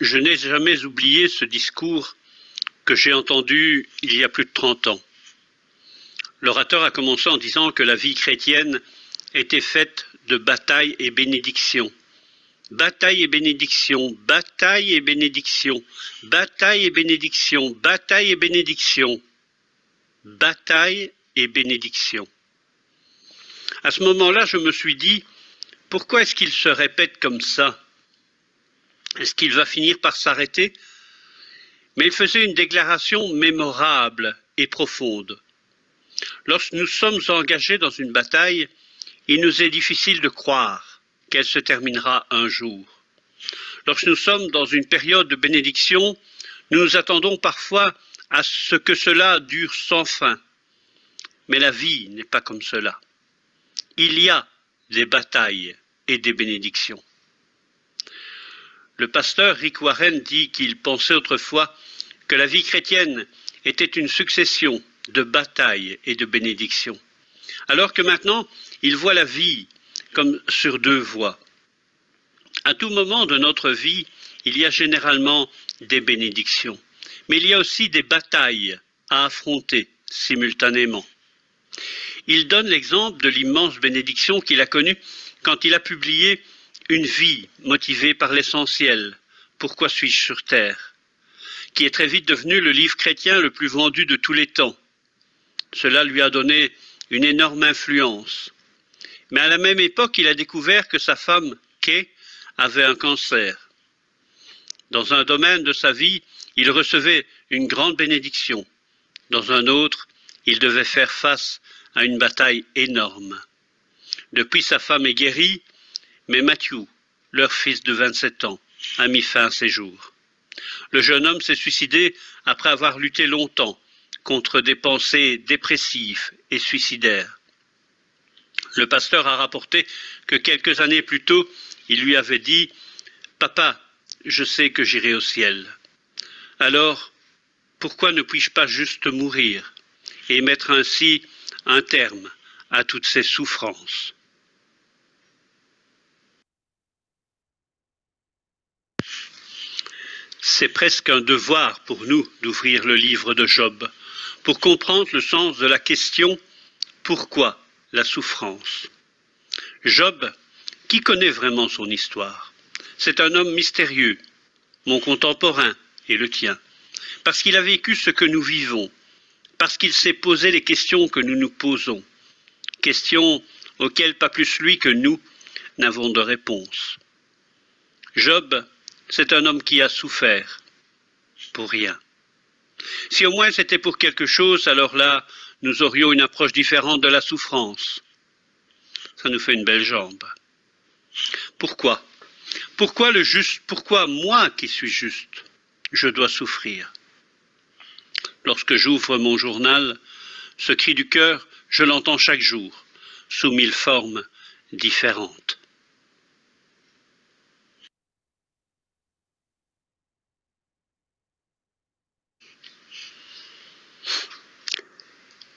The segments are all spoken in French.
Je n'ai jamais oublié ce discours que j'ai entendu il y a plus de 30 ans. L'orateur a commencé en disant que la vie chrétienne était faite de batailles et bénédictions. Bataille et bénédiction, bataille et bénédiction, bataille et bénédiction, bataille et bénédiction, bataille et bénédiction. À ce moment-là, je me suis dit, pourquoi est-ce qu'il se répète comme ça? Est-ce qu'il va finir par s'arrêter? Mais il faisait une déclaration mémorable et profonde. Lorsque nous sommes engagés dans une bataille, il nous est difficile de croire qu'elle se terminera un jour. Lorsque nous sommes dans une période de bénédiction, nous nous attendons parfois à ce que cela dure sans fin. Mais la vie n'est pas comme cela. Il y a des batailles et des bénédictions. Le pasteur Rick Warren dit qu'il pensait autrefois que la vie chrétienne était une succession de batailles et de bénédictions, alors que maintenant, il voit la vie comme sur deux voies. À tout moment de notre vie, il y a généralement des bénédictions, mais il y a aussi des batailles à affronter simultanément. Il donne l'exemple de l'immense bénédiction qu'il a connue quand il a publié Une vie motivée par l'essentiel, Pourquoi suis-je sur terre, qui est très vite devenu le livre chrétien le plus vendu de tous les temps. Cela lui a donné une énorme influence. Mais à la même époque, il a découvert que sa femme, Kay, avait un cancer. Dans un domaine de sa vie, il recevait une grande bénédiction. Dans un autre, il devait faire face à une bataille énorme. Depuis, sa femme est guérie, mais Matthew, leur fils de 27 ans, a mis fin à ses jours. Le jeune homme s'est suicidé après avoir lutté longtemps contre des pensées dépressives et suicidaires. Le pasteur a rapporté que quelques années plus tôt, il lui avait dit « Papa, je sais que j'irai au ciel. Alors, pourquoi ne puis-je pas juste mourir et mettre ainsi un terme à toutes ces souffrances ?» C'est presque un devoir pour nous d'ouvrir le livre de Job, pour comprendre le sens de la question « Pourquoi la souffrance ?» Job, qui connaît vraiment son histoire? C'est un homme mystérieux, mon contemporain et le tien, parce qu'il a vécu ce que nous vivons, parce qu'il s'est posé les questions que nous nous posons, questions auxquelles pas plus lui que nous n'avons de réponse. Job, c'est un homme qui a souffert pour rien. Si au moins c'était pour quelque chose, alors là, nous aurions une approche différente de la souffrance. Ça nous fait une belle jambe. Pourquoi? Pourquoi le juste? Pourquoi moi qui suis juste, je dois souffrir? Lorsque j'ouvre mon journal, ce cri du cœur, je l'entends chaque jour, sous 1000 formes différentes.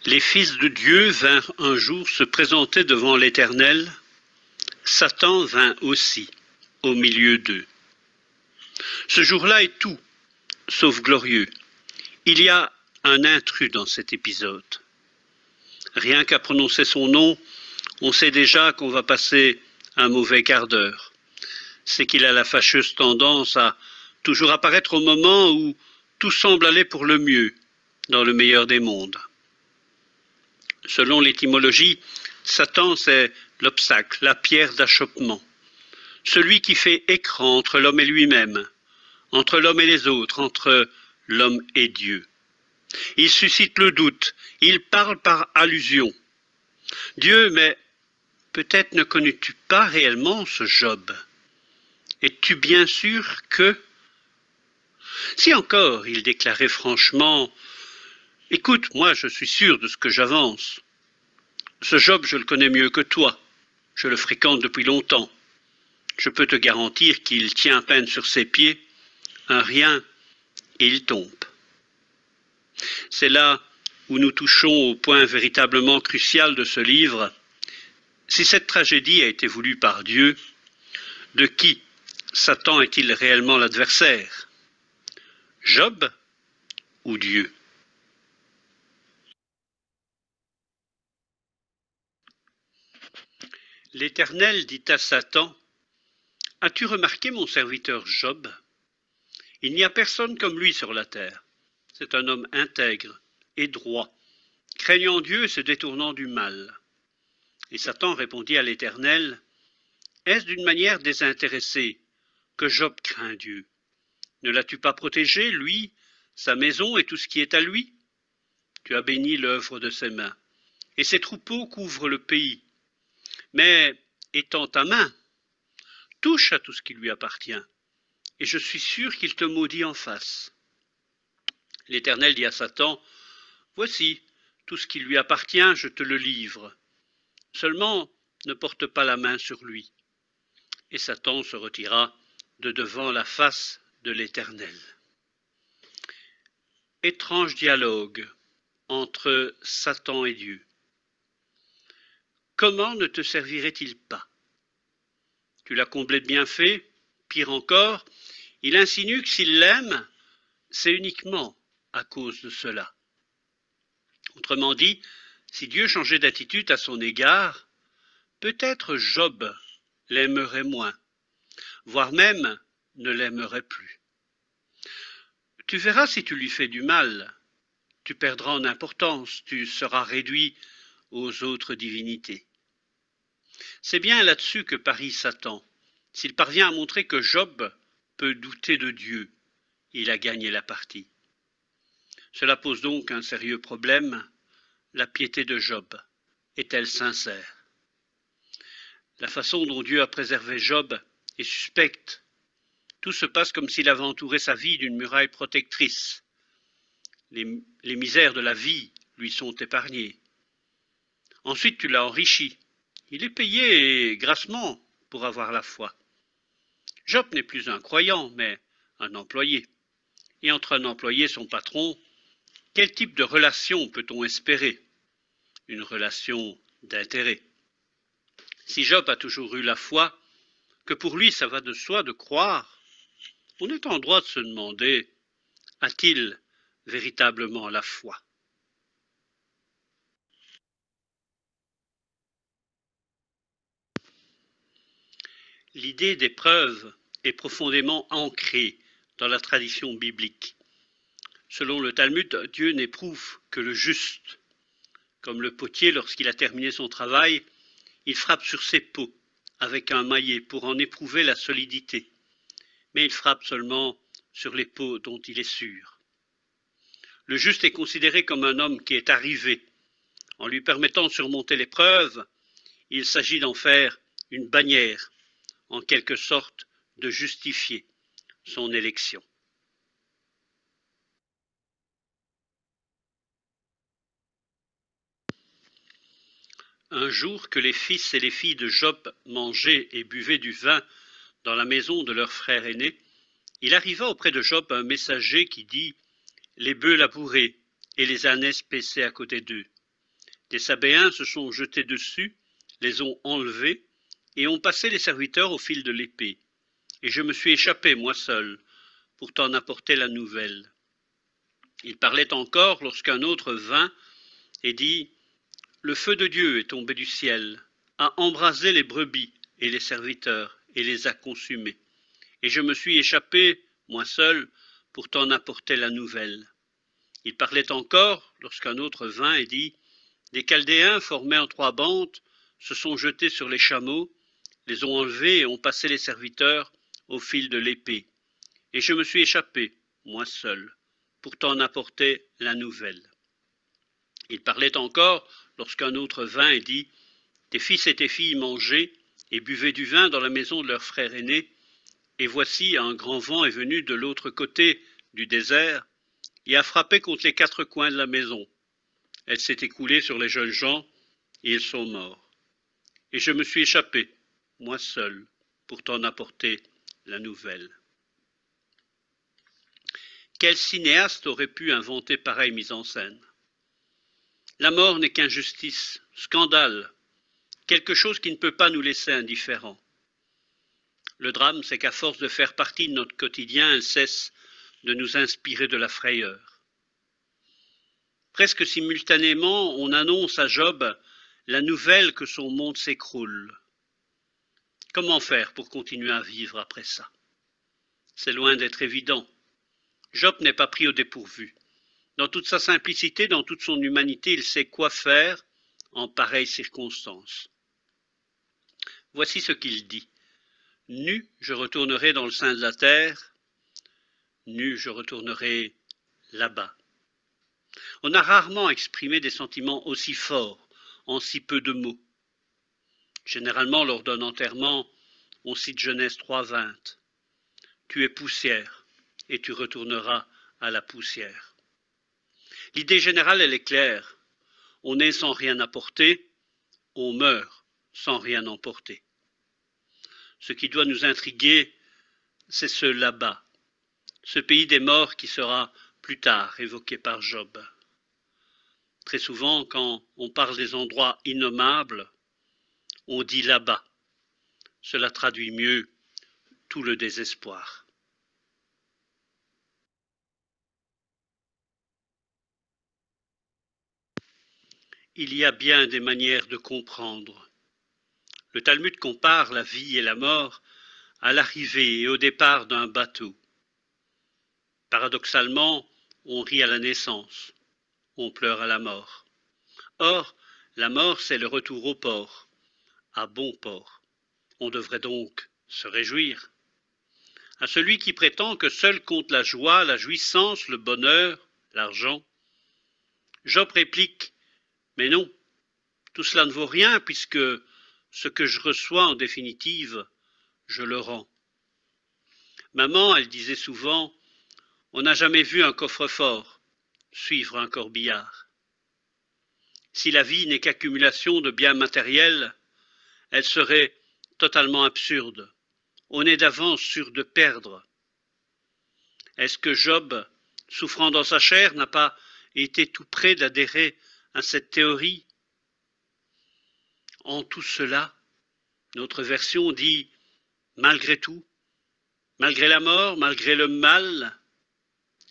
Les fils de Dieu vinrent un jour se présenter devant l'Éternel. Satan vint aussi au milieu d'eux. Ce jour-là est tout, sauf glorieux. Il y a un intrus dans cet épisode. Rien qu'à prononcer son nom, on sait déjà qu'on va passer un mauvais quart d'heure. C'est qu'il a la fâcheuse tendance à toujours apparaître au moment où tout semble aller pour le mieux, dans le meilleur des mondes. Selon l'étymologie, Satan, c'est l'obstacle, la pierre d'achoppement, celui qui fait écran entre l'homme et lui-même, entre l'homme et les autres, entre l'homme et Dieu. Il suscite le doute, il parle par allusion. Dieu, mais peut-être ne connais-tu pas réellement ce Job? Es-tu bien sûr que... Si encore il déclarait franchement, « Écoute, moi je suis sûr de ce que j'avance. Ce Job, je le connais mieux que toi. Je le fréquente depuis longtemps. Je peux te garantir qu'il tient à peine sur ses pieds. Un rien, et il tombe. » C'est là où nous touchons au point véritablement crucial de ce livre. Si cette tragédie a été voulue par Dieu, de qui Satan est-il réellement l'adversaire? Job ou Dieu? L'Éternel dit à Satan: As-tu remarqué mon serviteur Job? Il n'y a personne comme lui sur la terre. C'est un homme intègre et droit, craignant Dieu et se détournant du mal. Et Satan répondit à l'Éternel: Est-ce d'une manière désintéressée que Job craint Dieu? Ne l'as-tu pas protégé, lui, sa maison et tout ce qui est à lui? Tu as béni l'œuvre de ses mains, et ses troupeaux couvrent le pays. Mais, étends ta main, touche à tout ce qui lui appartient, et je suis sûr qu'il te maudit en face. L'Éternel dit à Satan: Voici, tout ce qui lui appartient, je te le livre. Seulement, ne porte pas la main sur lui. Et Satan se retira de devant la face de l'Éternel. Étrange dialogue entre Satan et Dieu. Comment ne te servirait-il pas? Tu l'as comblé de bienfaits, pire encore, il insinue que s'il l'aime, c'est uniquement à cause de cela. Autrement dit, si Dieu changeait d'attitude à son égard, peut-être Job l'aimerait moins, voire même ne l'aimerait plus. Tu verras, si tu lui fais du mal, tu perdras en importance, tu seras réduit aux autres divinités. C'est bien là-dessus que parie Satan. S'il parvient à montrer que Job peut douter de Dieu, il a gagné la partie. Cela pose donc un sérieux problème. La piété de Job est-elle sincère? La façon dont Dieu a préservé Job est suspecte. Tout se passe comme s'il avait entouré sa vie d'une muraille protectrice. Les misères de la vie lui sont épargnées. Ensuite, tu l'as enrichi. Il est payé grassement pour avoir la foi. Job n'est plus un croyant, mais un employé. Et entre un employé et son patron, quel type de relation peut-on espérer? Une relation d'intérêt. Si Job a toujours eu la foi, que pour lui ça va de soi de croire, on est en droit de se demander: a-t-il véritablement la foi? L'idée d'épreuve est profondément ancrée dans la tradition biblique. Selon le Talmud, Dieu n'éprouve que le juste. Comme le potier, lorsqu'il a terminé son travail, il frappe sur ses pots avec un maillet pour en éprouver la solidité. Mais il frappe seulement sur les pots dont il est sûr. Le juste est considéré comme un homme qui est arrivé. En lui permettant de surmonter l'épreuve, il s'agit d'en faire une bannière, en quelque sorte de justifier son élection. Un jour que les fils et les filles de Job mangeaient et buvaient du vin dans la maison de leur frère aîné, il arriva auprès de Job un messager qui dit: Les bœufs labourés et les ânes paissés à côté d'eux. Des Sabéens se sont jetés dessus, les ont enlevés et ont passé les serviteurs au fil de l'épée. Et je me suis échappé, moi seul, pour t'en apporter la nouvelle. Il parlait encore lorsqu'un autre vint et dit: Le feu de Dieu est tombé du ciel, a embrasé les brebis et les serviteurs et les a consumés. Et je me suis échappé, moi seul, pour t'en apporter la nouvelle. Il parlait encore lorsqu'un autre vint et dit: Des Chaldéens formés en 3 bandes se sont jetés sur les chameaux, les ont enlevés et ont passé les serviteurs au fil de l'épée. Et je me suis échappé, moi seul, pour t'en apporter la nouvelle. Il parlait encore lorsqu'un autre vint et dit: Tes fils et tes filles mangeaient et buvaient du vin dans la maison de leur frère aîné, et voici un grand vent est venu de l'autre côté du désert et a frappé contre les 4 coins de la maison. Elle s'est écoulée sur les jeunes gens et ils sont morts. Et je me suis échappé, moi seul, pour t'en apporter la nouvelle. Quel cinéaste aurait pu inventer pareille mise en scène? La mort n'est qu'injustice, scandale, quelque chose qui ne peut pas nous laisser indifférents. Le drame, c'est qu'à force de faire partie de notre quotidien, elle cesse de nous inspirer de la frayeur. Presque simultanément, on annonce à Job la nouvelle que son monde s'écroule. Comment faire pour continuer à vivre après ça? C'est loin d'être évident. Job n'est pas pris au dépourvu. Dans toute sa simplicité, dans toute son humanité, il sait quoi faire en pareilles circonstances. Voici ce qu'il dit. Nu, je retournerai dans le sein de la terre. Nu, je retournerai là-bas. On a rarement exprimé des sentiments aussi forts en si peu de mots. Généralement, lors d'un enterrement, on cite Genèse 3:20. Tu es poussière et tu retourneras à la poussière. L'idée générale, elle est claire. On naît sans rien apporter, on meurt sans rien emporter. Ce qui doit nous intriguer, c'est ce là-bas, ce pays des morts qui sera plus tard évoqué par Job. Très souvent, quand on parle des endroits innommables, on dit là-bas. Cela traduit mieux tout le désespoir. Il y a bien des manières de comprendre. Le Talmud compare la vie et la mort à l'arrivée et au départ d'un bateau. Paradoxalement, on rit à la naissance, on pleure à la mort. Or, la mort, c'est le retour au port, à bon port. On devrait donc se réjouir. À celui qui prétend que seul compte la joie, la jouissance, le bonheur, l'argent, Job réplique « Mais non, tout cela ne vaut rien puisque ce que je reçois en définitive, je le rends. » Maman, elle disait souvent « On n'a jamais vu un coffre-fort suivre un corbillard. » Si la vie n'est qu'accumulation de biens matériels, elle serait totalement absurde. On est d'avance sûr de perdre. Est-ce que Job, souffrant dans sa chair, n'a pas été tout près d'adhérer à cette théorie? En tout cela, notre version dit « malgré tout, malgré la mort, malgré le mal,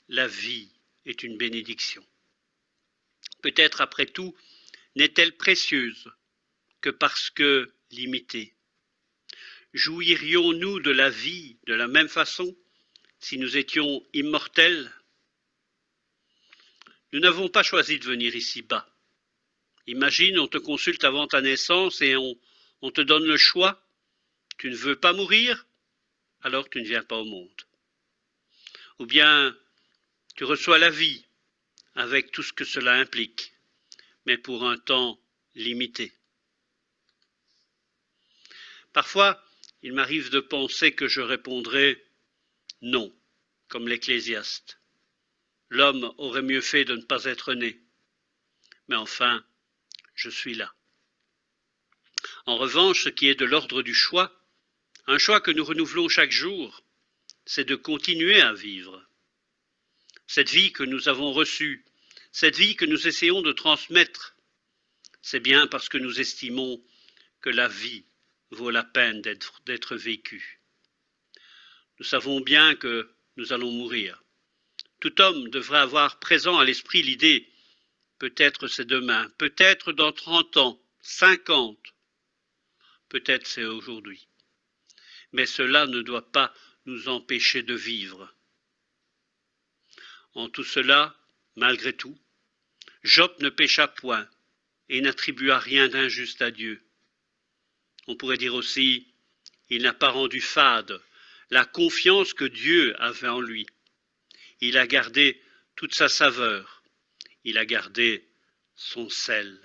la vie est une bénédiction. » Peut-être après tout, n'est-elle précieuse que parce que limitée. Jouirions-nous de la vie de la même façon si nous étions immortels? Nous n'avons pas choisi de venir ici-bas. Imagine, on te consulte avant ta naissance et on te donne le choix. Tu ne veux pas mourir? Alors tu ne viens pas au monde. Ou bien tu reçois la vie avec tout ce que cela implique, mais pour un temps limité. Parfois, il m'arrive de penser que je répondrai non, comme l'Ecclésiaste. L'homme aurait mieux fait de ne pas être né. Mais enfin, je suis là. En revanche, ce qui est de l'ordre du choix, un choix que nous renouvelons chaque jour, c'est de continuer à vivre. Cette vie que nous avons reçue, cette vie que nous essayons de transmettre, c'est bien parce que nous estimons que la vie vaut la peine d'être vécue. Nous savons bien que nous allons mourir. Tout homme devrait avoir présent à l'esprit l'idée, peut-être c'est demain, peut-être dans 30 ans, 50, peut-être c'est aujourd'hui. Mais cela ne doit pas nous empêcher de vivre. En tout cela, malgré tout, Job ne pécha point et n'attribua rien d'injuste à Dieu. On pourrait dire aussi, il n'a pas rendu fade la confiance que Dieu avait en lui. Il a gardé toute sa saveur, il a gardé son sel.